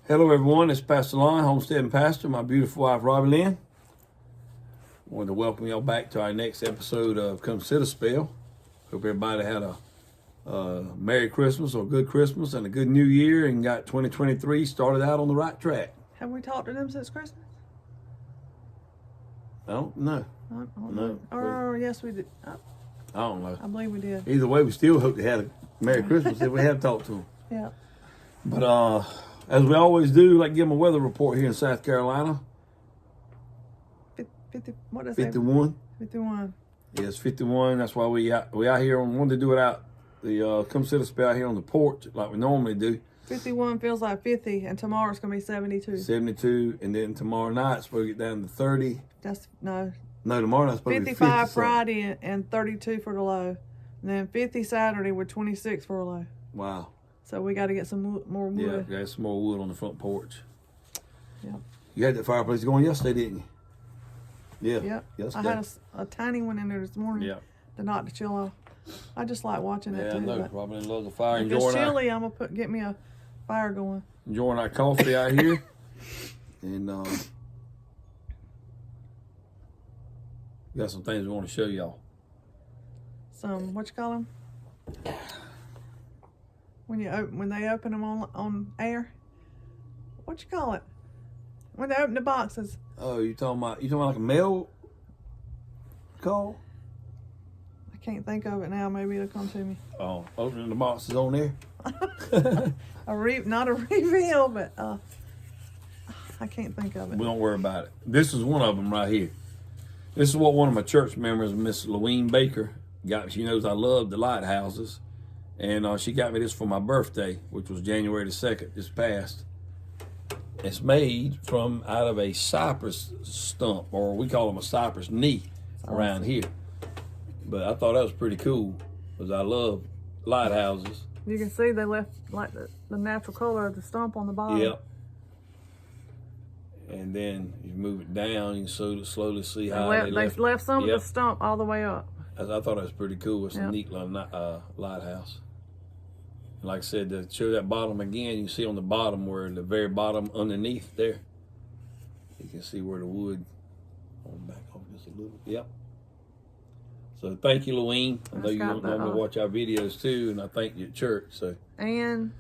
Hello everyone, it's Pastor Lon, Homestead and Pastor, my beautiful wife Robbie Lynn. I wanted to welcome y'all back to our next episode of Come Sit a Spell. Hope everybody had a Merry Christmas or good Christmas and a good New Year and got 2023 started out on the right track. Have we talked to them since Christmas? I don't know. I don't No. know. Or yes, we did. I don't know. I believe we did. Either way, we still hope they had a Merry Christmas if we have talked to them. Yeah. But as we always do, like give them a weather report here in South Carolina. 50. What does 51. 51. Yes, 51. That's why we out here on wanted to do it out the Come Sit a Spell out here on the porch like we normally do. 51 feels like 50, and tomorrow's gonna be 72. 72, and then tomorrow night's supposed to get down to 30. That's no. No, tomorrow night's supposed to be 50. 55 Friday and 32 for the low, and then 50 Saturday with 26 for a low. Wow. So we got to get some more wood. Yeah, got some more wood on the front porch. Yeah. You had that fireplace going yesterday, didn't you? Yeah. Yep. Yesterday. I had a tiny one in there this morning. Yeah. To knock the chill off. I just like watching that Yeah, too. I know. but Robin loves the fire. If it's chilly, I'm gonna get me a fire going. Enjoying our coffee out here, and got some things we want to show y'all. Some what you call them? When they open them on air, what you call it? When they open the boxes. Oh, you talking about like a mail call? I can't think of it now. Maybe it'll come to me. Oh, opening the boxes on there. Not a reveal, but I can't think of it. We don't worry about it. This is one of them right here. This is what one of my church members, Miss Louise Baker, got. She knows I love the lighthouses, and she got me this for my birthday, which was January the 2nd, just passed. It's made out of a cypress stump, or we call them a cypress knee around here. But I thought that was pretty cool because I love lighthouses. You can see they left like the natural color of the stump on the bottom. Yep. And then you move it down, you can slowly see how they left some of the stump all the way up. I thought that was pretty cool. It's a neat little lighthouse. And like I said, to show that bottom again, you can see on the bottom where the very bottom underneath there, you can see where the wood, I'll back off just a little. Yep. So thank you, Louise. I know you normally watch our videos too, and I thank you at church. So. And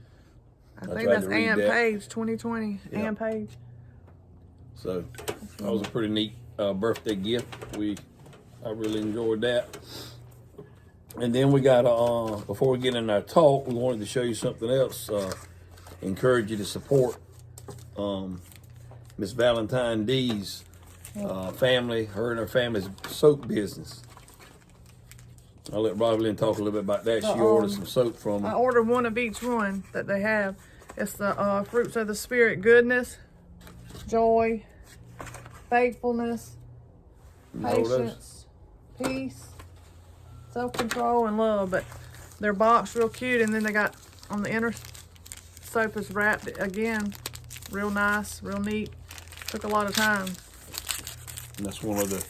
I think that's Ann Page, 2020. Yep. Ann Page. So that was a pretty neat birthday gift. I really enjoyed that. And then we got, before we get in our talk, we wanted to show you something else. Encourage you to support Miss Valentine D's family, her and her family's soap business. I'll let Robbie Lynn talk a little bit about that. She ordered some soap from... I ordered one of each one that they have. It's the fruits of the spirit: goodness, joy, faithfulness, patience, peace, self-control, and love. But they're boxed real cute, and then they got on the inner soap is wrapped again, real nice, real neat. Took a lot of time. And that's one of the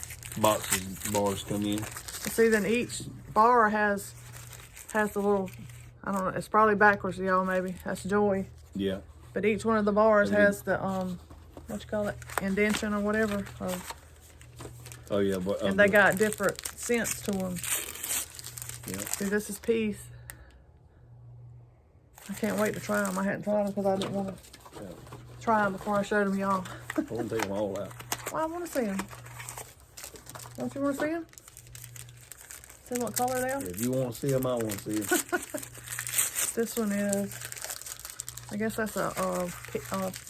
bars come in. See, then each bar has the little, I don't know, it's probably backwards, y'all, maybe. That's joy. Yeah. But each one of the bars has the, what you call it, indentation or whatever. Oh, yeah. But, and they got different scents to them. Yeah. See, this is peace. I can't wait to try them. I hadn't tried them because I didn't want to try them before I showed them y'all. I want to take them all out. Well, I want to see them. Don't you want to see them? See what color they are? If you want to see them, I want to see them. This one is, I guess that's a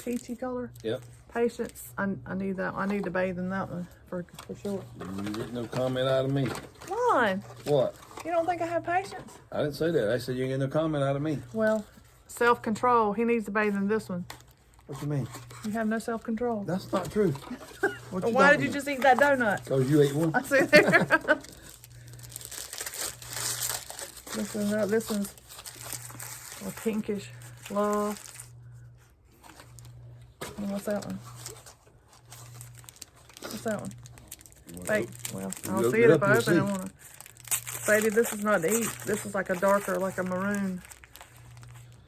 peachy color. Yep. Patience. I need that. I need to bathe in that one for sure. You get no comment out of me. Why? What? You don't think I have patience? I didn't say that. I said you ain't get no comment out of me. Well, self-control. He needs to bathe in this one. What you mean? You have no self-control. That's not true. Why did you just eat that donut? Because you ate one. I see there. This one's a pinkish love. And what's that one? What's that one? Fake. Well, I'll see it if I open it. I want to. Sadie, this is not to eat. This is like a darker, like a maroon.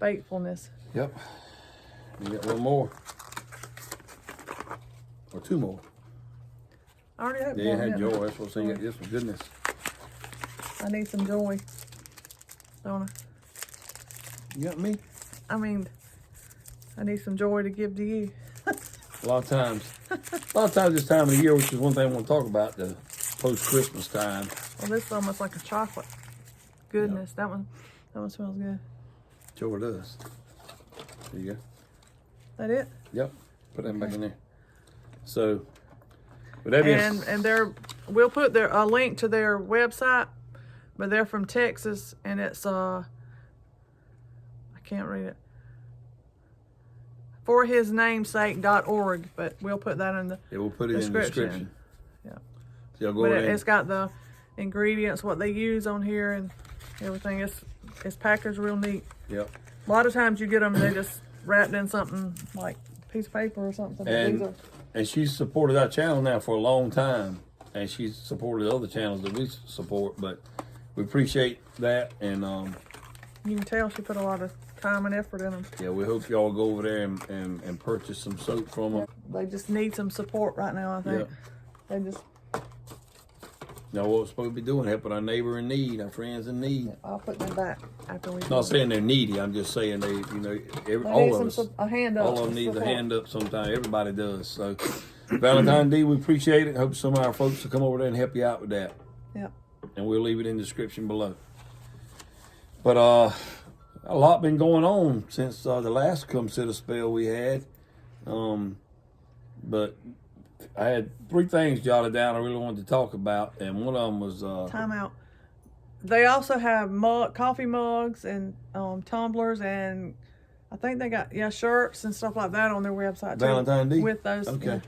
Faithfulness. Yep. You got one more. Or two more. I already had Yeah, one. had didn't joy. I? That's what I'm saying. You got this one. Goodness. I need some joy. Don't I? You got me? I mean, I need some joy to give to you. A lot of times this time of the year, which is one thing I want to talk about, the post-Christmas time. Well, this is almost like a chocolate. Goodness, that one smells good. Sure does. There you go. That it? Yep. Put that back in there. So, but that is, and we'll put a link to their website, but they're from Texas, and it's I can't read it. forhisnamesake.org, but we'll put that in the we'll put it in the description. Yeah. So y'all go But over there. it's got the ingredients, what they use on here, and everything. It's packaged real neat. Yep. A lot of times you get them, they just wrapped in something like a piece of paper or something. And she's supported our channel now for a long time, and she's supported other channels that we support. But we appreciate that, and you can tell she put a lot of time and effort in them. yeah, we hope y'all go over there and purchase some soap from them. They just need some support right now, I think. Yep. They just. Now, what we're supposed to be doing, helping our neighbor in need, our friends in need. I'll put them back after we. Not saying they're needy. I'm just saying they, all of us, a hand up. all of them need a hand up sometime. Everybody does. So, Valentine's Day, we appreciate it. Hope some of our folks will come over there and help you out with that. Yep. And we'll leave it in the description below. But a lot been going on since the last come sit a spell we had. But I had three things jotted down I really wanted to talk about, and one of them was time out. They also have coffee mugs and tumblers, and I think they got shirts and stuff like that on their website too. Valentine's Day with those. Okay. Yeah,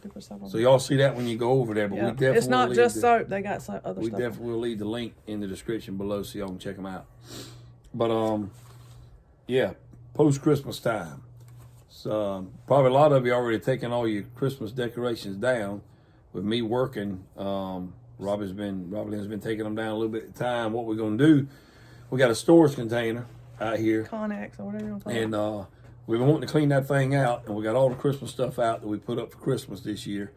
different stuff on So y'all see that when you go over there, but we definitely it's not just soap. They got some other we stuff. definitely will leave the link in the description below so y'all can check them out. But yeah, post Christmas time. So probably a lot of you already taken all your Christmas decorations down. With me working, Robbie Lynn's been taking them down a little bit at a time. What we're gonna do? We got a storage container out here, Connex or whatever you want to call it. and we've been wanting to clean that thing out, and we got all the Christmas stuff out that we put up for Christmas this year.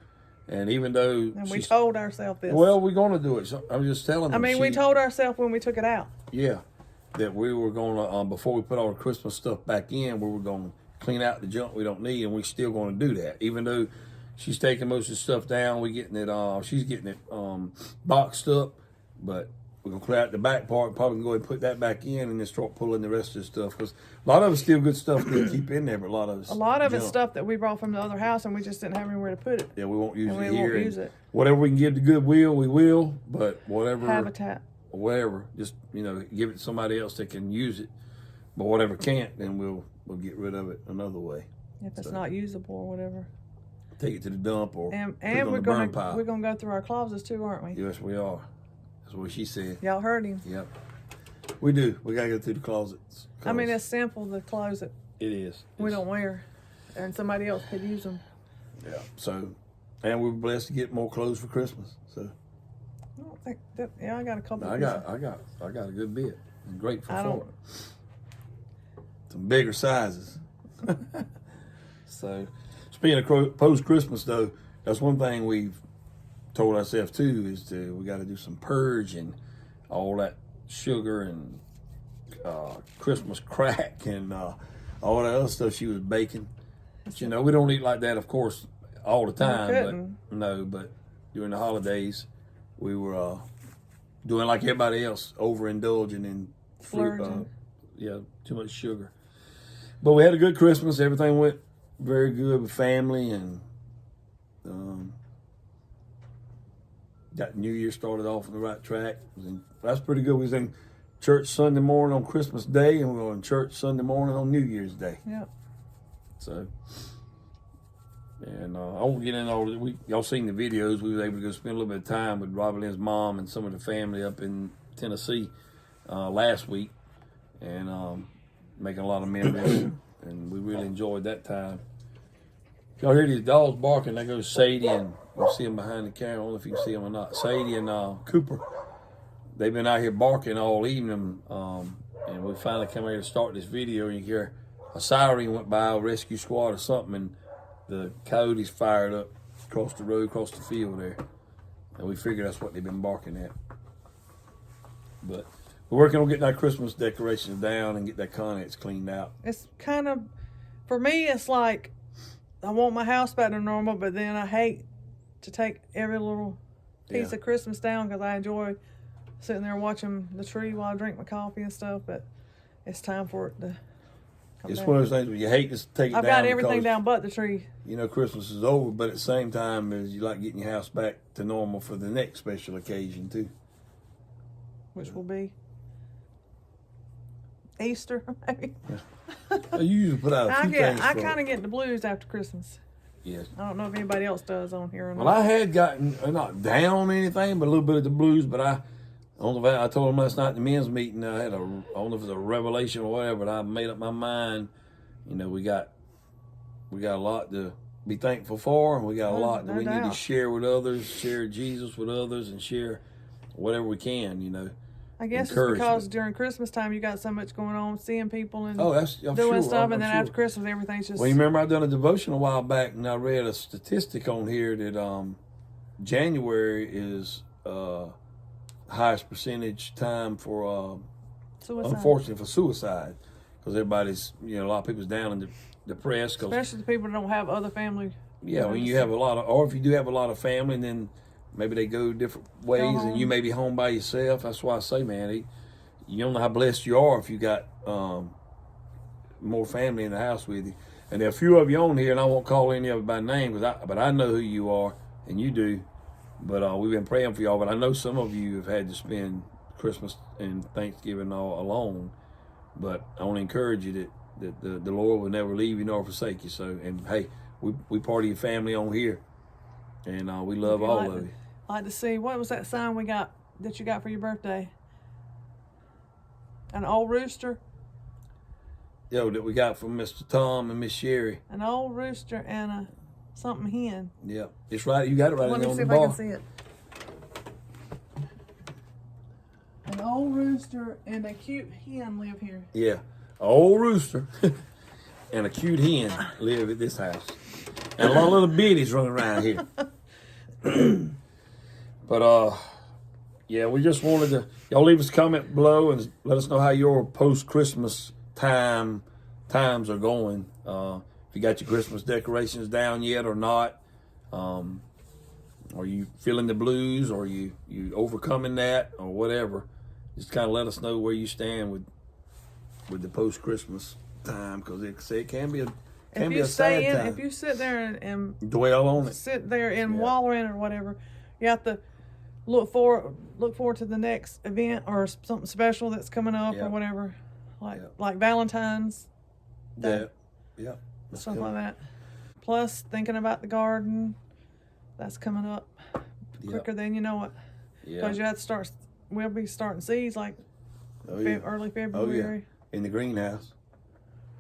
And even though we told ourselves this. well, we're gonna do it. So I'm just telling them. I mean, we told ourselves when we took it out. Yeah, that we were gonna before we put all the Christmas stuff back in, we were gonna clean out the junk we don't need, and we're still gonna do that. Even though she's taking most of the stuff down, we getting it. She's getting it boxed up, but we're gonna clear out the back part. Probably gonna go ahead and put that back in, and then start pulling the rest of the stuff, because a lot of it's still good stuff to keep in there, but a lot of it's stuff that we brought from the other house, and we just didn't have anywhere to put it. Yeah, we won't use and it we here. Won't use it. Whatever we can give to Goodwill, we will. But whatever Habitat, whatever, just give it to somebody else that can use it. But whatever can't, then we'll get rid of it another way. If it's not usable or whatever. Take it to the dump or and put it on we're the burn gonna pile. we're gonna go through our closets too, aren't we? Yes, we are. That's what she said. Y'all heard him. Yep. We do. We gotta go through the closets. I mean, it's simple, the closet. It is. We don't wear, and somebody else could use them. Yeah. So, and we were blessed to get more clothes for Christmas. So. I don't think that. Yeah, I got a couple. I got a good bit. I'm grateful I for don't. it. Some bigger sizes. So, speaking of post Christmas though, that's one thing we've told ourselves too is we got to do some purge and all that sugar and Christmas crack and all that other stuff she was baking. But, we don't eat like that, of course, all the time. But during the holidays, we were doing like everybody else, overindulging in fruit. Too much sugar. But we had a good Christmas. Everything went very good with family, and got New Year started off on the right track. That's pretty good. We was in church Sunday morning on Christmas Day, and we were in church Sunday morning on New Year's Day. Yeah. So, and I won't get into all the y'all seen the videos. We was able to go spend a little bit of time with Robbie Lynn's mom and some of the family up in Tennessee last week, and making a lot of memories, and we really enjoyed that time. Y'all hear these dogs barking? There goes Sadie, and you see them behind the camera. I don't know if you can see them or not. Sadie and Cooper. They've been out here barking all evening, and we finally come here to start this video, and you hear a siren went by, a rescue squad or something, and the coyotes fired up across the road, across the field there. And we figured that's what they've been barking at. But we're working on getting our Christmas decorations down and get that Connex cleaned out. It's kind of, for me, it's like I want my house back to normal, but then I hate to take every little piece of Christmas down because I enjoy sitting there watching the tree while I drink my coffee and stuff. But it's time for it to come It's down. one of those things where you hate to take it down. I've got everything because, down but the tree. you know, Christmas is over, but at the same time, is you like getting your house back to normal for the next special occasion too. Which will be Easter, maybe. You usually put out a few things. I kind of get the blues after Christmas. Yes. I don't know if anybody else does on here or not. Well, I had gotten not down anything, but a little bit of the blues. But I told them last night at the men's meeting, I had I don't know if it was a revelation or whatever, but I made up my mind. You know, we got a lot to be thankful for, and we got a lot that we need to share with others, share Jesus with others, and share whatever we can. You know. I guess it's because during Christmas time you got so much going on, seeing people and doing stuff, and then after Christmas everything's just. Well, you remember I done a devotion a while back, and I read a statistic on here that January is highest percentage time for suicide. Unfortunately for suicide, because everybody's a lot of people's down and depressed. Especially the people that don't have other family. Yeah, when you have a lot of, or if you do have a lot of family, and then maybe they go different ways, and you may be home by yourself. That's why I say, man, you don't know how blessed you are if you got more family in the house with you. And there are a few of you on here, and I won't call any of it by name, but I know who you are, and you do. But we've been praying for y'all. But I know some of you have had to spend Christmas and Thanksgiving all alone. But I want to encourage you that the Lord will never leave you nor forsake you. So, and hey, we part of your family on here, and we love all of you. I'd like to see, what was that sign that you got for your birthday? An old rooster? That we got from Mr. Tom and Miss Sherry. An old rooster and a something hen. Yeah, it's right. You got it right on the bar. Let me see if I can see it. An old rooster and a cute hen live here. Yeah, an old rooster and a cute hen live at this house. And a lot of little bitties running around here. But, yeah, we just wanted to, y'all leave us a comment below and let us know how your post-Christmas times are going. If you got your Christmas decorations down yet or not. Are you feeling the blues, or you overcoming that, or whatever. Just kind of let us know where you stand with the post-Christmas time, because it can be a sad time. If you sit there and dwell on it, sit there and wallow in it or whatever, you have to look forward to the next event or something special that's coming up or whatever, like Valentine's Day. Yeah, something like that. Plus, thinking about the garden, that's coming up quicker than you know it. Because you have to start. We'll be starting seeds like early February. Oh, yeah. In the greenhouse.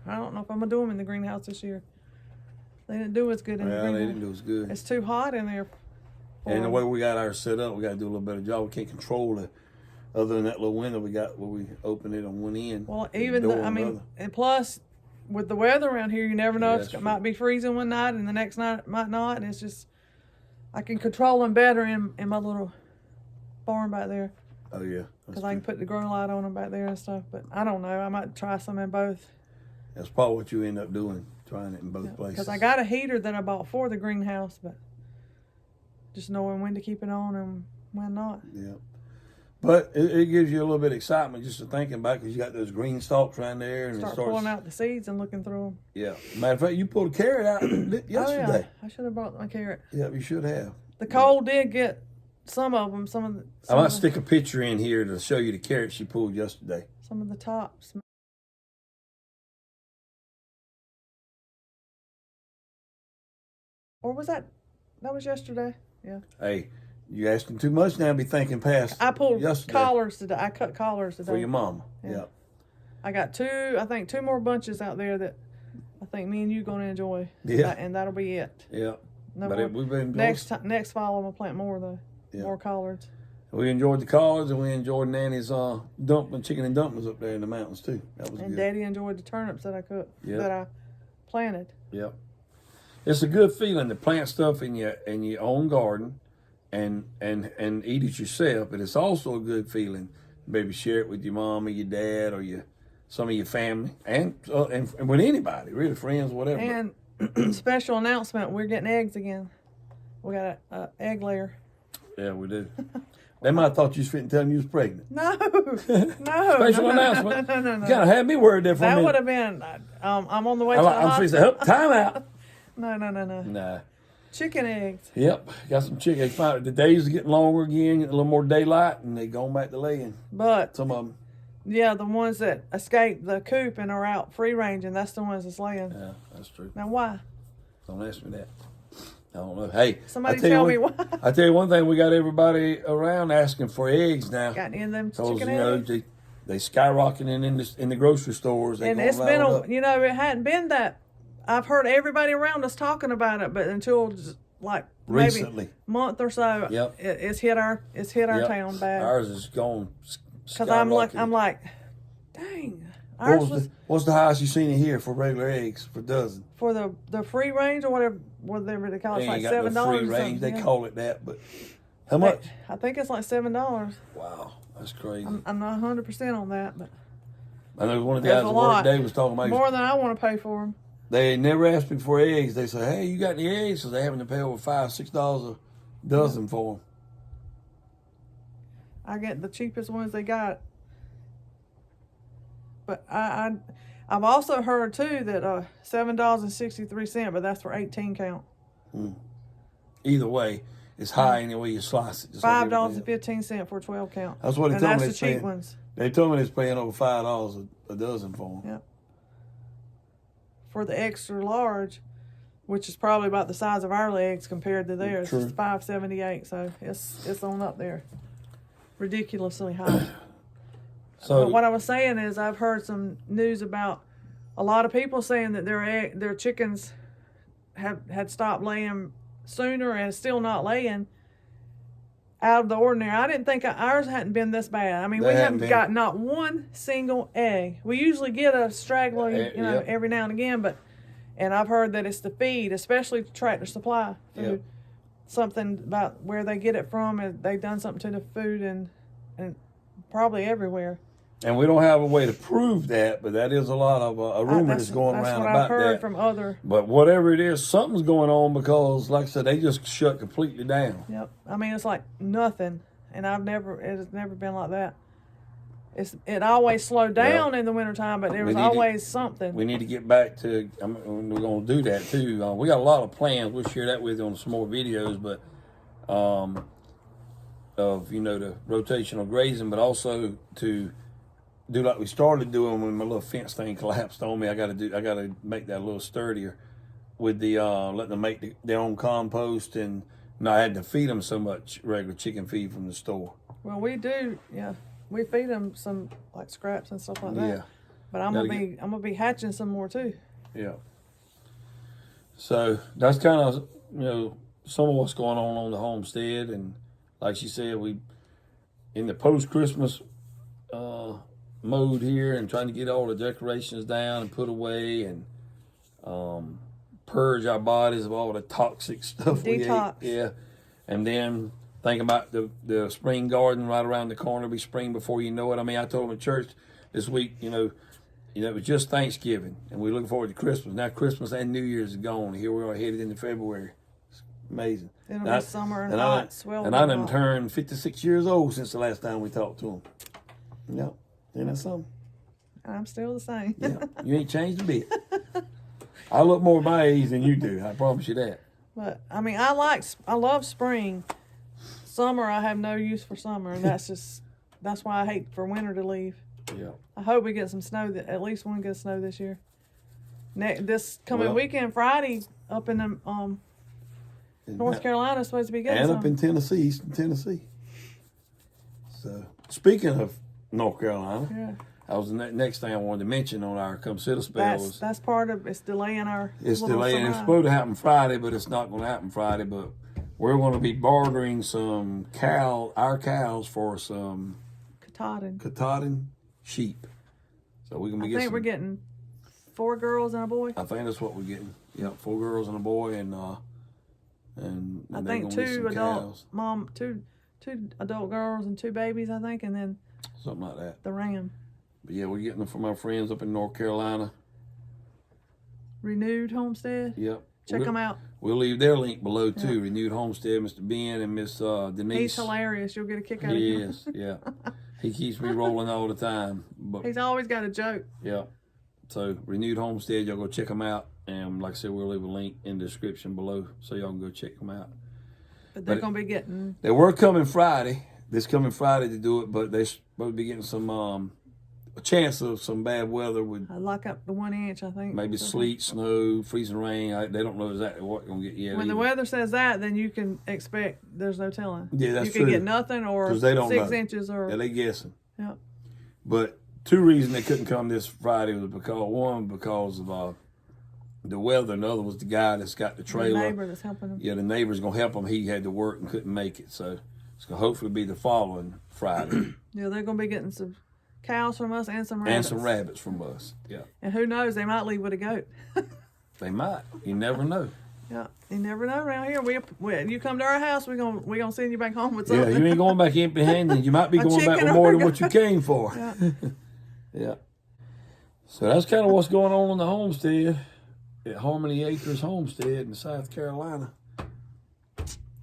I don't know if I'm gonna do them in the greenhouse this year. They didn't do as good in the greenhouse. They didn't do as good. It's too hot in there. And the way we got ours set up, we got to do a little better job. We can't control it, other than that little window we got where we open it on one end. Well, and plus, with the weather around here, you never know. It might be freezing one night, and the next night it might not. And it's just, I can control them better in my little barn back there. Oh, yeah. Because I can put the grow light on them back there and stuff. But I don't know. I might try some in both. That's probably what you end up doing, trying it in both places. Because I got a heater that I bought for the greenhouse, but just knowing when to keep it on and when not. Yeah. But it gives you a little bit of excitement just to thinking about, because you got those green stalks right there. And Start pulling out the seeds and looking through them. Yeah. Matter of fact, you pulled a carrot out yesterday. Oh, yeah. I should have brought my carrot. Yeah, you should have. The cold did get some of them. I might stick a picture in here to show you the carrots she pulled yesterday. Some of the tops. Or was that was yesterday? Yeah. Hey, you asking too much now, be thinking past. I pulled yesterday. collars today. I cut collars today. For your mama. Yeah. I got two more bunches out there that I think me and you going to enjoy. Yeah. And that'll be it. Yeah. No but more. we've been next fall I'm going to plant more though. Yeah. More collards. We enjoyed the collards, and we enjoyed Nanny's chicken and dumplings up there in the mountains too. That was and good. Daddy enjoyed the turnips that I cooked, that I planted. Yep. It's a good feeling to plant stuff in your own garden, and eat it yourself. But it's also a good feeling to maybe share it with your mom or your dad or some of your family, and with anybody, really, friends, whatever. And special announcement: we're getting eggs again. We got an egg layer. Yeah, we do. They might have thought you was fitting to tell them you was pregnant. No. Special announcement. No. You kind of had me worried there for a minute. That would have been. I'm on the way to the I'm hospital. time out. No. Nah. Chicken eggs. Yep, got some chicken. The days are getting longer again, getting a little more daylight, and they going back to laying. But some of them. Yeah, the ones that escape the coop and are out free ranging, that's the ones that's laying. Yeah, that's true. Now why? Don't ask me that. I don't know. Hey, somebody tell me why. I tell you one thing, we got everybody around asking for eggs now. Got any of them chicken eggs? They skyrocketing in the grocery stores. And it's been it hadn't been that. I've heard everybody around us talking about it, but until just like recently, maybe a month or so, it's hit our town bad. Ours is gone. Because I'm like, dang. What's the highest you seen it here for regular eggs for dozen? For the free range or whatever they call it, it's like $7. Free range, they call it that, but how much? I think it's like $7. Wow, that's crazy. I'm not 100% on that, but I know one of the guys at work today was talking about more than I want to pay for them. They never asked me for eggs. They say, "Hey, you got any eggs?" So they having to pay over $5-6 a dozen for them. I get the cheapest ones they got. But I've also heard too that $7.63, but that's for 18 count. Either way, it's high any way you slice it. $5.15 for a 12 count. That's what they told me. That's the cheap ones. They told me they was paying over $5 a dozen for them. Yep. For the extra large, which is probably about the size of our legs compared to theirs, it's $5.78. So it's on up there, ridiculously high. So what I was saying is, I've heard some news about a lot of people saying that their chickens had stopped laying sooner and still not laying. Out of the ordinary. I didn't think ours hadn't been this bad. I mean, we haven't got not one single egg. We usually get a straggler, every now and again, and I've heard that it's the feed, especially Tractor Supply food. Yep. Something about where they get it from, and they've done something to the food and probably everywhere. And we don't have a way to prove that, but that is a lot of a rumor that's going around about that. That's what I've heard from other. But whatever it is, something's going on because, like I said, they just shut completely down. Yep. I mean, it's like nothing, and it has never been like that. It always slowed down in the wintertime, but there was always something. We need to get back to. We're going to do that too. We got a lot of plans. We'll share that with you on some more videos, but of the rotational grazing, but also to do like we started doing when my little fence thing collapsed on me. I got to make that a little sturdier with the letting them make their own compost, and not had to feed them so much regular chicken feed from the store. Well, we do, we feed them some like scraps and stuff like that. Yeah, but I'm gonna be hatching some more too. Yeah. So that's kind of some of what's going on the homestead, and like she said, we in the post Christmas mode here and trying to get all the decorations down and put away and purge our bodies of all the toxic stuff we ate. Yeah. And then think about the spring garden right around the corner. Be spring before you know it. I mean, I told them at church this week, it was just Thanksgiving and we're looking forward to Christmas. Now Christmas and New Year's is gone. Here we are headed into February. It's amazing. It'll be summer and hot. And I done turned 56 years old since the last time we talked to them. Yep. Isn't that something? I'm still the same. Yeah, you ain't changed a bit. I look more my age than you do. I promise you that. But I mean, I love spring. Summer, I have no use for summer, and that's why I hate for winter to leave. Yeah. I hope we get some snow. At least one good snow this year. This coming weekend, Friday, up in the North Carolina, is supposed to be good. And up in Tennessee, Eastern Tennessee. So speaking of North Carolina. That was the next thing I wanted to mention on our Come Sit a Spell. That's part of it's delaying our. It's delaying. It's supposed to happen Friday, but it's not going to happen Friday. But we're going to be bartering some our cows for some Katahdin sheep. So we're going to we're getting 4 girls and a boy. I think that's what we're getting. Yep, 4 girls and a boy, and I think 2 adult two adult girls and 2 babies, I think, and then something like that. The ram. But yeah, we're getting them from our friends up in North Carolina. Renewed Homestead. Yep. Check them out. We'll leave their link below too. Yep. Renewed Homestead, Mr. Ben and Miss Denise. He's hilarious. You'll get a kick out of him. He is, yeah. He keeps me rolling all the time. But he's always got a joke. Yeah. So Renewed Homestead, y'all go check them out. And like I said, we'll leave a link in the description below so y'all can go check them out. But they're going to be getting... They were coming Friday. This coming Friday to do it, but they're supposed to be getting some a chance of some bad weather with... I lock up the 1 inch, I think. Maybe sleet, snow, freezing rain. They don't know exactly what they're going to get yet. When the weather says that, then you can expect there's no telling. Yeah, that's true. You can get nothing or they don't 6 know. inches or... Yeah, they guessing. Yep. But 2 reasons they couldn't come this Friday was because of the weather, and the other was the guy that's got the trailer. The neighbor that's helping him. Yeah, the neighbor's going to help him. He had to work and couldn't make it. So it's going to hopefully be the following Friday. Yeah, they're going to be getting some cows from us and some rabbits. And some rabbits from us, yeah. And who knows, they might leave with a goat. They might. You never know. Yeah, you never know around here. You come to our house, we're gonna send you back home with something. Yeah, you ain't going back empty-handed. You might be going back with more than what you came for. Yeah. Yeah. So that's kind of what's going on the homestead at Harmony Acres Homestead in South Carolina.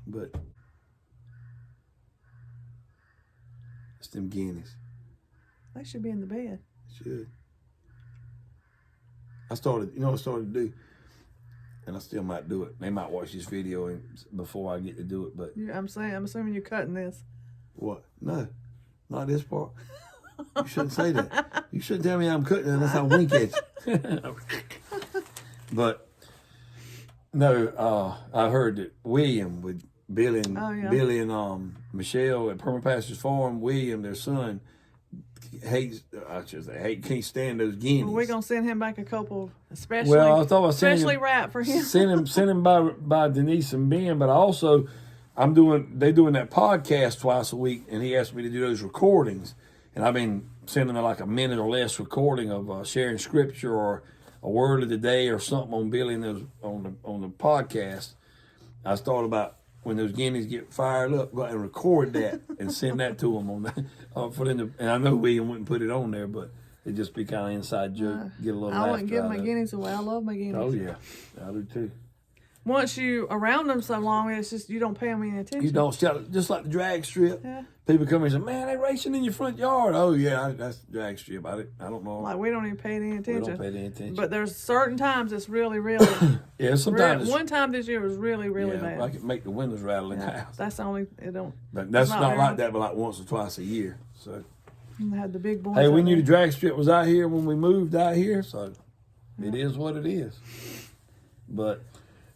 But it's them guineas. They should be in the bed. Should. I started to do, and I still might do it. They might watch this video before I get to do it, but I'm assuming you're cutting this. What? No, not this part. You shouldn't say that. You shouldn't tell me I'm cutting it unless I wink at you. But no, I heard that William with Billy and Michelle at Permapastures Farm. William, their son, can't stand those guineas. Well, we're gonna send him back a couple, especially wrapped for him. Send him by Denise and Ben. But they're doing that podcast twice a week, and he asked me to do those recordings, and I've been sending them like a minute or less recording of sharing scripture or a word of the day or something on Billy and those on the podcast. I was thought about when those guineas get fired up, go out and record that and send that to them on that. And I know William wouldn't put it on there, but it'd just be kind of inside joke. Get a little. I wouldn't give my guineas away. I love my guineas. Oh yeah, I do too. Once you around them so long, it's just you don't pay them any attention. You don't shout, just like the drag strip. Yeah. People come in and say, "Man, they racing in your front yard." Oh yeah, that's the drag strip. I don't know. Like we don't even pay any attention. We don't pay any attention. But there's certain times it's really, really. Yeah, sometimes. One time this year was really, really bad. I could make the windows rattle in the house. That's the only it don't. But that's not like that, but like once or twice a year. So. And had the big boys. Hey, we knew the drag strip was out here when we moved out here, so it is what it is. But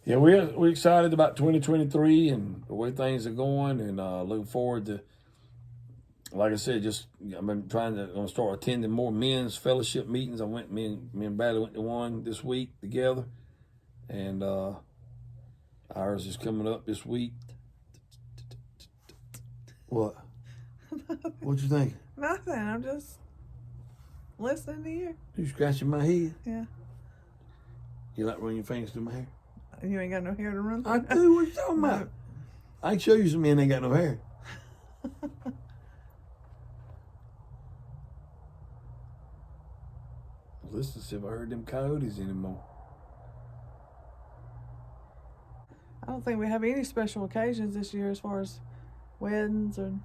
yeah, we're excited about 2023 and the way things are going, and looking forward to. Like I said, I've been trying to start attending more men's fellowship meetings. Me and Bradley went to one this week together, and ours is coming up this week. What? What you think? Nothing. I'm just listening to you. You scratching my head? Yeah. You like running your fingers through my hair? You ain't got no hair to run through? I do. What you talking about? I can show you some men that ain't got no hair. Listen, see if I heard them coyotes anymore. I don't think we have any special occasions this year as far as weddings and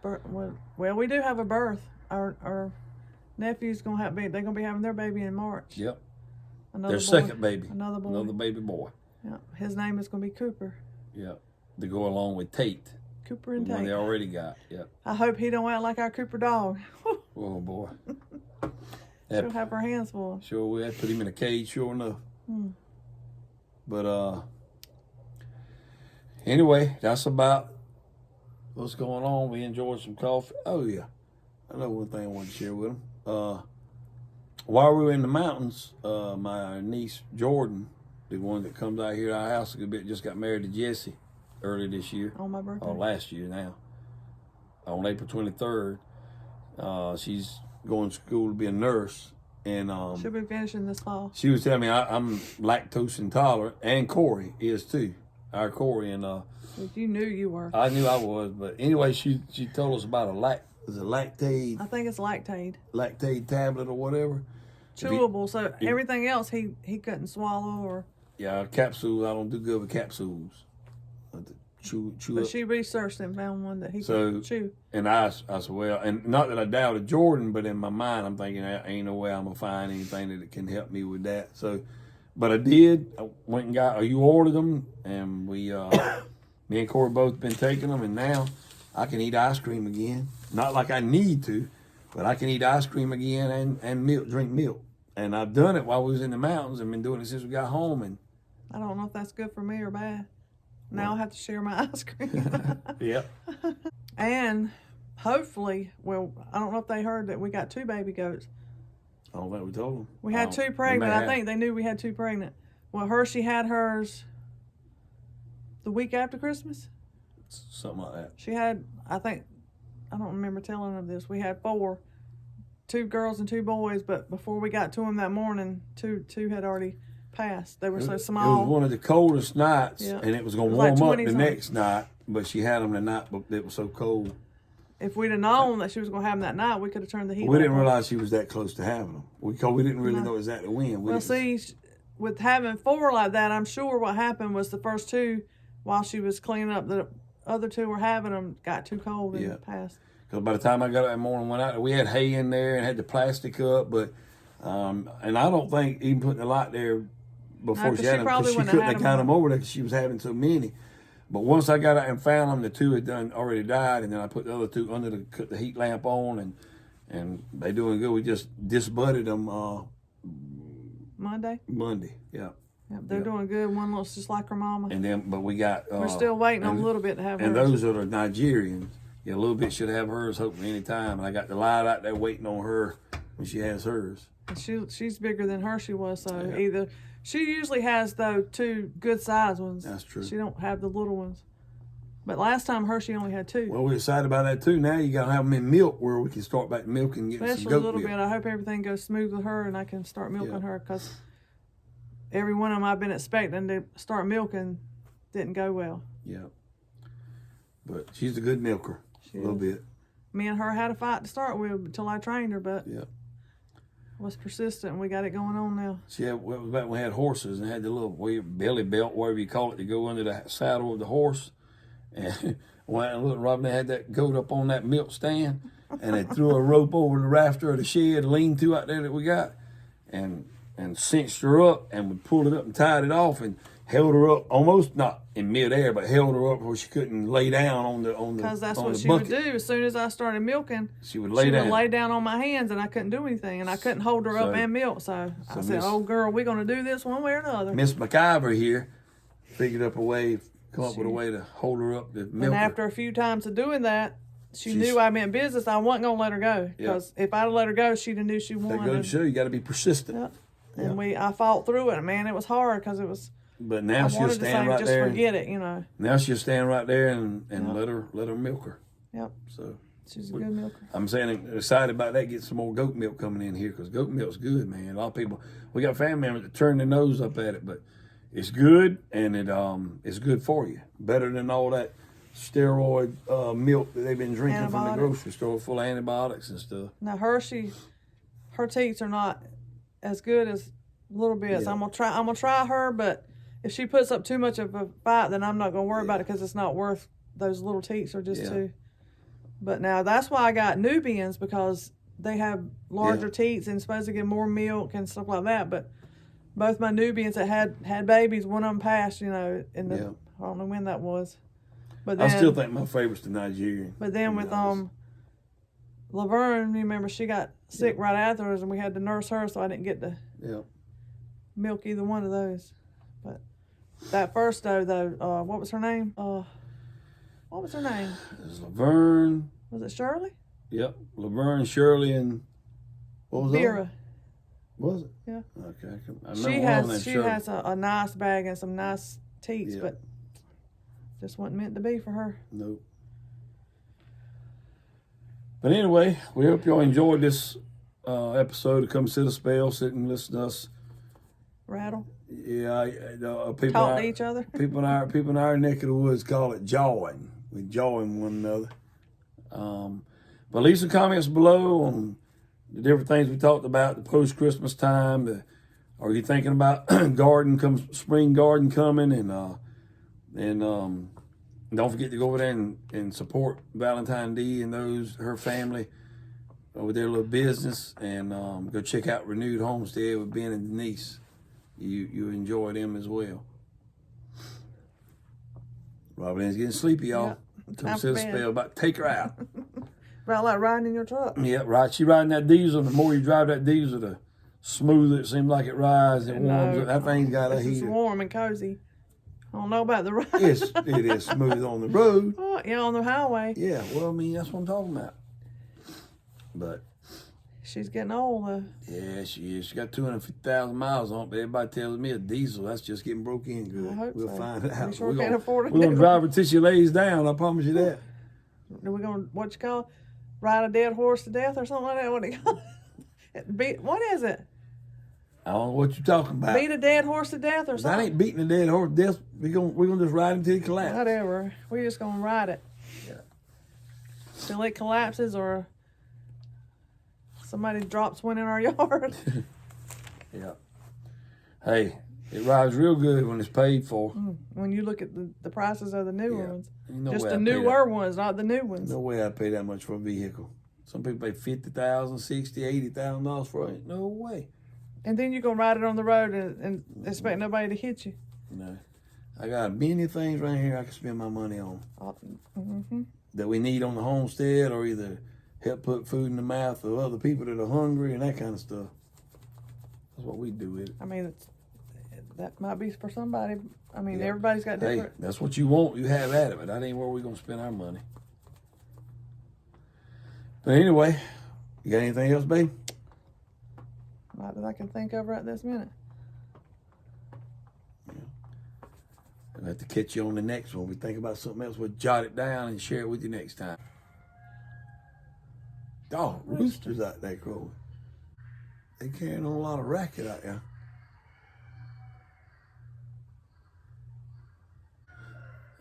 well, we do have a birth. Our nephew's they're gonna be having their baby in March. Yep. Another their boy, second baby. Another boy. Another baby boy. Yeah. His name is gonna be Cooper. Yep. To go along with Tate. Cooper and the Tate. One they already got. Yep. I hope he don't act like our Cooper dog. Oh boy. She'll have her hands full. Sure will. Put him in a cage, sure enough. But anyway, that's about what's going on. We enjoyed some coffee. Oh yeah. I know one thing I want to share with them. While we were in the mountains, my niece Jordan, the one that comes out here to our house a good bit, just got married to Jesse. early this year. On my birthday. Or last year now. On April 23rd. She's going to school to be a nurse. And she'll be finishing this fall. She was telling me I'm lactose intolerant, and Corey is too. Our Corey, and you knew you were. I knew I was, but anyway, she told us about a lactate. I think it's lactate tablet or whatever. Chewable. So everything else he couldn't swallow or. Yeah, capsules. I don't do good with capsules. Chew but up. she researched and found one that he could chew. And I said, well, and not that I doubted Jordan, but in my mind, I'm thinking, ain't no way I'm going to find anything that can help me with that. So, but I did. I went and got, you ordered them, and we, me and Corey both been taking them, and now I can eat ice cream again. Not like I need to, but I can eat ice cream again and milk, drink milk. And I've done it while we was in the mountains and been doing it since we got home. And I don't know if that's good for me or bad. Now I have to share my ice cream. Yeah. And hopefully, well, I don't know if they heard that we got 2 baby goats. I don't think we told them. We had 2 pregnant. I think they knew we had 2 pregnant. Well, Hershey had hers the week after Christmas. Something like that. She had, I think, I don't remember telling them this. We had 4, 2 girls and 2 boys, but before we got to them that morning, two had already passed. They were so small. It was one of the coldest nights, and it was going to warm like up the next night, but she had them the night, but it was so cold. If we'd have known that she was going to have them that night, we could have turned the heat We didn't realize she was that close to having them. We didn't really know exactly when. Well, see, with having 4 like that, I'm sure what happened was the first 2, while she was cleaning up, the other 2 were having them, got too cold and passed. Because by the time I got up that morning, went out, we had hay in there and had the plastic up, but and I don't think even putting the light there before she had them, because she couldn't have got them over there because she was having so many. But once I got out and found them, the 2 had already died, and then I put the other 2 under cut the heat lamp on, and they doing good. We just disbudded them Monday, yeah. Yep, they're doing good. One looks just like her mama. And then, but we got we're still waiting on a little bit to have hers. And those are the Nigerians. Yeah, a little bit should have hers, hopefully any time. And I got the light out there waiting on her when she has hers. And she's bigger than Hershey was, so either she usually has though 2 good sized ones. That's true. She don't have the little ones. But last time Hershey only had 2. Well, we're excited about that too. Now you gotta have them in milk where we can start back milking and getting some Especially goat a little milk. bit. I hope everything goes smooth with her and I can start milking her, because every one of them I've been expecting to start milking didn't go well. Yeah. But she's a good milker. A little bit. Me and her had a fight to start with until I trained her, but yeah, was persistent, and we got it going on now. She had, well, it was back when we had horses and had the little belly belt, whatever you call it, to go under the saddle of the horse. And when I looked, Robin had that goat up on that milk stand, and they threw a rope over the rafter of the shed, lean to out there that we got, and cinched her up, and we pulled it up and tied it off and held her up almost not in midair, but held her up where she couldn't lay down on the because that's what she bucket. would do. As soon as I started milking, she would lay down on my hands, and I couldn't do anything, and I couldn't hold her up and milk. So I said, "Oh, girl, we're gonna do this one way or another." Miss McIver here figured up a way, come up with a way to hold her up to milk. And after a few times of doing that, she knew I meant business. I wasn't gonna let her go, because if I'd have let her go, she'd have knew she won. That goes to show you got to be persistent. Yep. And I fought through it. Man, it was hard because it was. But now she'll stand right just there. Just forget it, you know. Now she'll stand right there and let her milk her. Yep. So she's a good milker. I'm saying excited about that. Get some more goat milk coming in here, because goat milk's good, man. A lot of people, we got family members that turn their nose up at it, but it's good, and it's good for you. Better than all that steroid milk that they've been drinking from the grocery store, full of antibiotics and stuff. Now Hershey, her teats are not as good as little bits. I'm gonna try her, but if she puts up too much of a fight, then I'm not gonna worry about it, because it's not worth. Those little teats are just too. But now that's why I got Nubians, because they have larger teats and supposed to get more milk and stuff like that. But both my Nubians that had babies, one of them passed, you know, in the I don't know when that was. But then, I still think my favorite's the Nigerian. But then with Laverne, you remember she got sick right afterwards, and we had to nurse her, so I didn't get to milk either one of those. But that first though, what was her name? What was her name? It was Laverne. Was it Shirley? Yep, Laverne, Shirley, and what was Vera. That? Was it? Yeah. Okay. She has a nice bag and some nice teats, but Just wasn't meant to be for her. Nope. But anyway, we hope y'all enjoyed this episode of Come Sit a Spell, sit and listen to us. Rattle. Yeah, people Talk to each other. people in our neck of the woods call it jawing. We jawing one another. But leave some comments below on the different things we talked about, the post-Christmas time. Are you thinking about spring garden coming? And don't forget to go over there and support Valentine D and her family with their little business. And go check out Renewed Homestead with Ben and Denise. You enjoy them as well. Robin is getting sleepy, y'all. Yep. Come sit a spell. About to take her out. About like riding in your truck. Yeah, right. She riding that diesel. The more you drive that diesel, the smoother it seems like it rides. It warms up. That thing's got a heater. It's warm and cozy. I don't know about the ride. It is smooth on the road. Oh, yeah, on the highway. Yeah, well, I mean, that's what I'm talking about. But she's getting old, though. Yeah, she is. She got 250,000 miles on it, but everybody tells me a diesel, that's just getting broke in good. I hope we'll so. find it out. We sure can't afford it. We're going to drive her till she lays down, I promise you that. Are we going to, ride a dead horse to death or something like that? What do you call it? What is it? I don't know what you're talking about. Beat a dead horse to death or something? That ain't beating a dead horse to death. We're gonna just ride him till he collapses. Whatever. We're just going to ride it. Yeah. Till it collapses or somebody drops one in our yard. Yeah. Hey, it rides real good when it's paid for. When you look at the prices of the new ones. No just way the I'd pay newer ones, not the new ones. No way I'd pay that much for a vehicle. Some people pay $50,000, $60,000, $80,000 for it. No way. And then you're going to ride it on the road and expect nobody to hit you. No. I got many things right here I can spend my money on. That we need on the homestead, or either help put food in the mouth of other people that are hungry and that kind of stuff. That's what we do with it. I mean, that might be for somebody. I mean, everybody's got different. Hey, that's what you want. You have at it, but that ain't where we're going to spend our money. But anyway, you got anything else, babe? Not that I can think of right this minute. I'll have to catch you on the next one. We think about something else, we'll jot it down and share it with you next time. Oh, roosters out there crowing. They carrying on a lot of racket out there.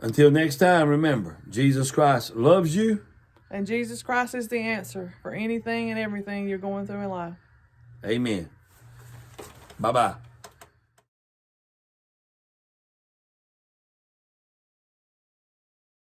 Until next time, remember, Jesus Christ loves you. And Jesus Christ is the answer for anything and everything you're going through in life. Amen. Bye-bye.